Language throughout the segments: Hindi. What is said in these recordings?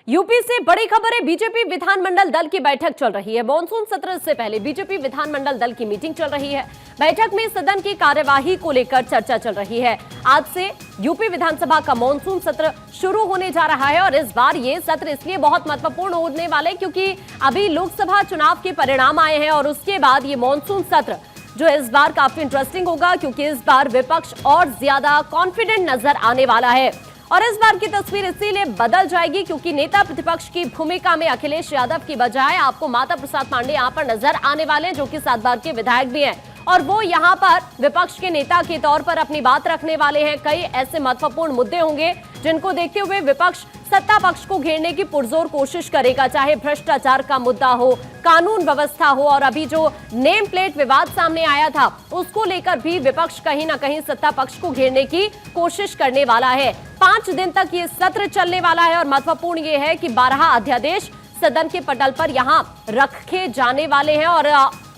यूपी से बड़ी खबर है। बीजेपी विधानमंडल दल की बैठक चल रही है। मॉनसून सत्र से पहले बीजेपी विधानमंडल दल की मीटिंग चल रही है। बैठक में सदन की कार्यवाही को लेकर चर्चा चल रही है। आज से यूपी विधानसभा का मॉनसून सत्र शुरू होने जा रहा है और इस बार ये सत्र इसलिए बहुत महत्वपूर्ण होने वाले क्योंकि अभी लोकसभा चुनाव के परिणाम आए हैं और उसके बाद ये मॉनसून सत्र जो इस बार काफी इंटरेस्टिंग होगा क्योंकि इस बार विपक्ष और ज्यादा कॉन्फिडेंट नजर आने वाला है। और इस बार की तस्वीर इसीलिए बदल जाएगी क्योंकि नेता प्रतिपक्ष की भूमिका में अखिलेश यादव की बजाय आपको माता प्रसाद पांडे यहां पर नजर आने वाले हैं, जो कि 7 बार के विधायक भी हैं और वो यहां पर विपक्ष के नेता के तौर पर अपनी बात रखने वाले हैं। कई ऐसे महत्वपूर्ण मुद्दे होंगे जिनको देखते हुए विपक्ष सत्ता पक्ष को घेरने की पुरजोर कोशिश करेगा, चाहे भ्रष्टाचार का मुद्दा हो, कानून व्यवस्था हो और अभी जो नेम प्लेट विवाद सामने आया था उसको लेकर भी विपक्ष कहीं ना कहीं सत्ता पक्ष को घेरने की कोशिश करने वाला है। 5 दिन तक ये सत्र चलने वाला है और महत्वपूर्ण ये है कि 12 अध्यादेश सदन के पटल पर यहां रखे जाने वाले हैं और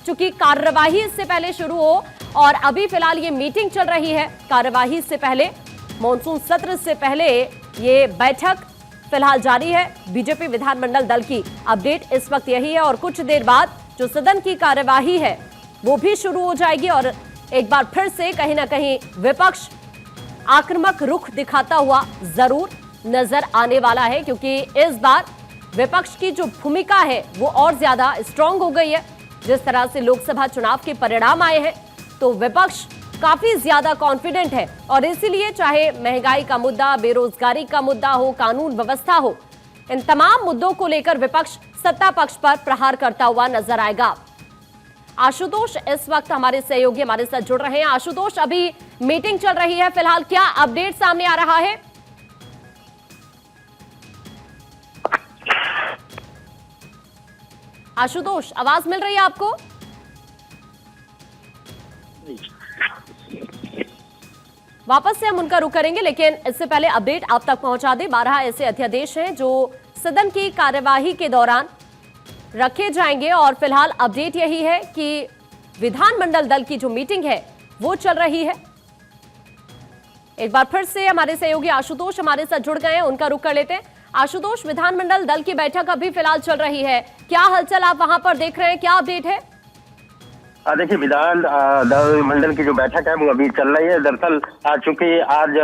चूंकि कार्यवाही इससे पहले शुरू हो और अभी फिलहाल ये मीटिंग चल रही है, कार्यवाही से पहले मॉनसून सत्र से पहले ये बैठक फिलहाल जारी है। बीजेपी विधानमंडल दल की अपडेट इस वक्त यही है और कुछ देर बाद जो सदन की कार्यवाही है वो भी शुरू हो जाएगी और एक बार फिर से कहीं ना कहीं विपक्ष आक्रामक रुख दिखाता हुआ जरूर नजर आने वाला है क्योंकि इस बार विपक्ष की जो भूमिका है वो और ज्यादा स्ट्रांग हो गई है। जिस तरह से लोकसभा चुनाव के परिणाम आए हैं तो विपक्ष काफी ज्यादा कॉन्फिडेंट है और इसीलिए चाहे महंगाई का मुद्दा, बेरोजगारी का मुद्दा हो, कानून व्यवस्था हो, इन तमाम मुद्दों को लेकर विपक्ष सत्ता पक्ष पर प्रहार करता हुआ नजर आएगा। आशुतोष इस वक्त हमारे सहयोगी हमारे साथ जुड़ रहे हैं। आशुतोष, अभी मीटिंग चल रही है, फिलहाल क्या अपडेट सामने आ रहा है? आशुतोष, आवाज मिल रही है आपको? वापस से हम उनका रुख करेंगे लेकिन इससे पहले अपडेट आप तक पहुंचा दें। 12 ऐसे अध्यादेश हैं जो सदन की कार्यवाही के दौरान रखे जाएंगे और फिलहाल अपडेट यही है कि विधानमंडल दल की जो मीटिंग है वो चल रही है। एक बार फिर से हमारे सहयोगी आशुतोष हमारे साथ जुड़ गए हैं, उनका रुख कर लेते हैं। आशुतोष, विधानमंडल दल की बैठक अभी फिलहाल चल रही है, क्या हलचल आप वहां पर देख रहे हैं, क्या अपडेट है? देखिए, विधान दल मंडल की जो बैठक है वो अभी चल रही है। दरअसल चूंकि आज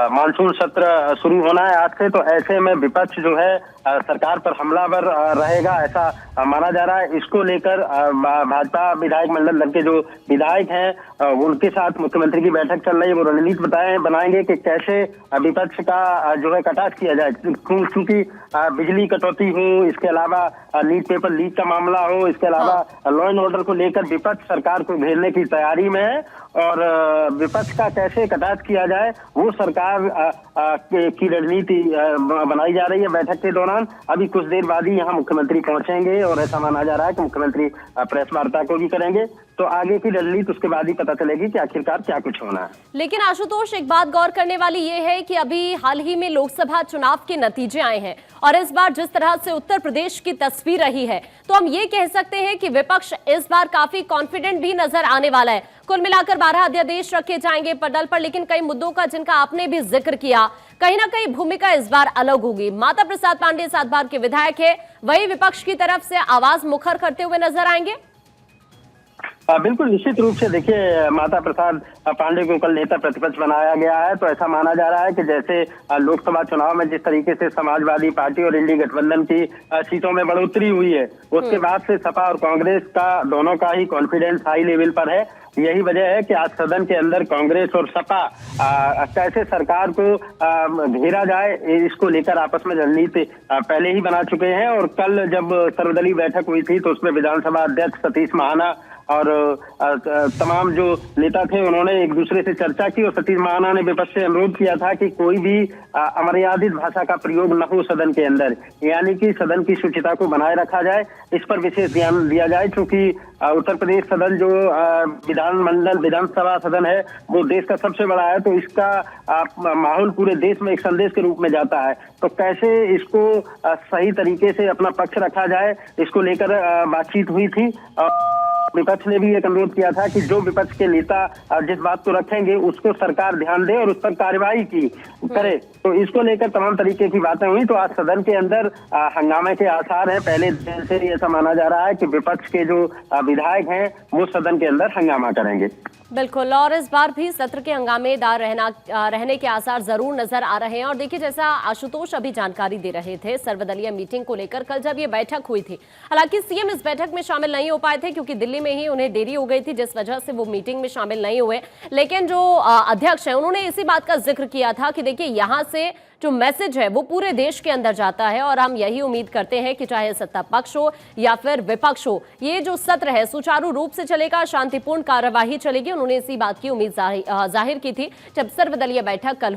मानसून सत्र शुरू होना है आज से, तो ऐसे में विपक्ष जो है सरकार पर हमलावर रहेगा ऐसा माना जा रहा है। इसको लेकर भाजपा विधायक मंडल दल के जो विधायक हैं उनके साथ मुख्यमंत्री की बैठक चल रही है। वो रणनीति बनाएंगे कि कैसे विपक्ष का जो है कटाक्ष किया जाए, क्योंकि बिजली कटौती हो, इसके अलावा लीक पेपर लीक का मामला हो, इसके अलावा लॉ एंड ऑर्डर को लेकर विपक्ष सरकार को घेरने की तैयारी में है और विपक्ष का कैसे कटाक्ष किया जाए वो सरकार की रणनीति बनाई जा रही है। बैठक के दौरान अभी कुछ देर बाद ही यहाँ मुख्यमंत्री पहुंचेंगे और ऐसा माना जा रहा है कि मुख्यमंत्री प्रेस वार्ता को भी करेंगे, तो आगे की रणनीति उसके बाद ही पता चलेगी कि आखिरकार क्या कुछ होना है। लेकिन आशुतोष, एक बात गौर करने वाली ये है कि अभी हाल ही में लोकसभा चुनाव के नतीजे आए हैं और इस बार जिस तरह से उत्तर प्रदेश की तस्वीर रही है तो हम ये कह सकते हैं कि विपक्ष इस बार काफी कॉन्फिडेंट भी नजर आने वाला है। कुल मिलाकर 12 अध्यादेश रखे जाएंगे पटल पर, लेकिन कई मुद्दों का जिनका आपने भी जिक्र किया, कहीं ना कहीं भूमिका इस बार अलग होगी। माता प्रसाद पांडे 7 बार के विधायक है, वही विपक्ष की तरफ से आवाज मुखर करते हुए नजर आएंगे। बिल्कुल, निश्चित रूप से देखिए, माता प्रसाद पांडे को कल नेता प्रतिपक्ष बनाया गया है, तो ऐसा माना जा रहा है कि जैसे लोकसभा चुनाव में जिस तरीके से समाजवादी पार्टी और इंडी गठबंधन की सीटों में बढ़ोतरी हुई है, उसके बाद से सपा और कांग्रेस का दोनों का ही कॉन्फिडेंस हाई लेवल पर है। यही वजह है कि आज सदन के अंदर कांग्रेस और सपा कैसे सरकार को घेरा जाए इसको लेकर आपस में रणनीति पहले ही बना चुके हैं। और कल जब सर्वदलीय बैठक हुई थी तो उसमें विधानसभा अध्यक्ष सतीश महाना और तमाम जो नेता थे उन्होंने एक दूसरे से चर्चा की और सतीश महाना ने विपक्ष से अनुरोध किया था कि कोई भी अमर्यादित भाषा का प्रयोग न हो सदन के अंदर, यानी कि सदन की शुचिता को बनाए रखा जाए, इस पर विशेष ध्यान दिया जाए। क्योंकि उत्तर प्रदेश सदन जो विधानसभा सदन है वो देश का सबसे बड़ा है, तो इसका माहौल पूरे देश में एक संदेश के रूप में जाता है। तो कैसे इसको सही तरीके से अपना पक्ष रखा जाए, इसको लेकर बातचीत हुई थी। विपक्ष ने भी एक अनुरोध किया था कि जो विपक्ष के नेता जिस बात को रखेंगे उसको सरकार ध्यान दे और उस पर कार्यवाही की करे। तो इसको लेकर तमाम तरीके की बातें हुई। तो आज सदन के अंदर हंगामे के आसार हैं। पहले दिन से ही ऐसा माना जा रहा है कि विपक्ष के जो विधायक हैं वो सदन के अंदर हंगामा करेंगे। बिल्कुल, और इस बार भी सत्र के हंगामेदार रहने के आसार जरूर नजर आ रहे हैं। और देखिए, जैसा आशुतोष अभी जानकारी दे रहे थे सर्वदलीय मीटिंग को लेकर, कल जब ये बैठक हुई थी, हालांकि सीएम इस बैठक में शामिल नहीं हो पाए थे क्योंकि दिल्ली में ही उन्हें देरी हो गई थी, जिस वजह से वो मीटिंग में शामिल नहीं हुए। लेकिन जो अध्यक्ष हैं उन्होंने इसी बात का जिक्र किया था कि देखिए, यहाँ से जो मैसेज है वो पूरे देश के अंदर जाता है और हम यही उम्मीद करते हैं कि चाहे सत्ता पक्ष हो या फिर विपक्ष हो, ये जो सत्र है सुचारू रूप से चलेगा, शांतिपूर्ण कार्यवाही चलेगी। उन्होंने इसी बात की उम्मीद जाहिर की थी जब सर्वदलीय बैठक कल हुई।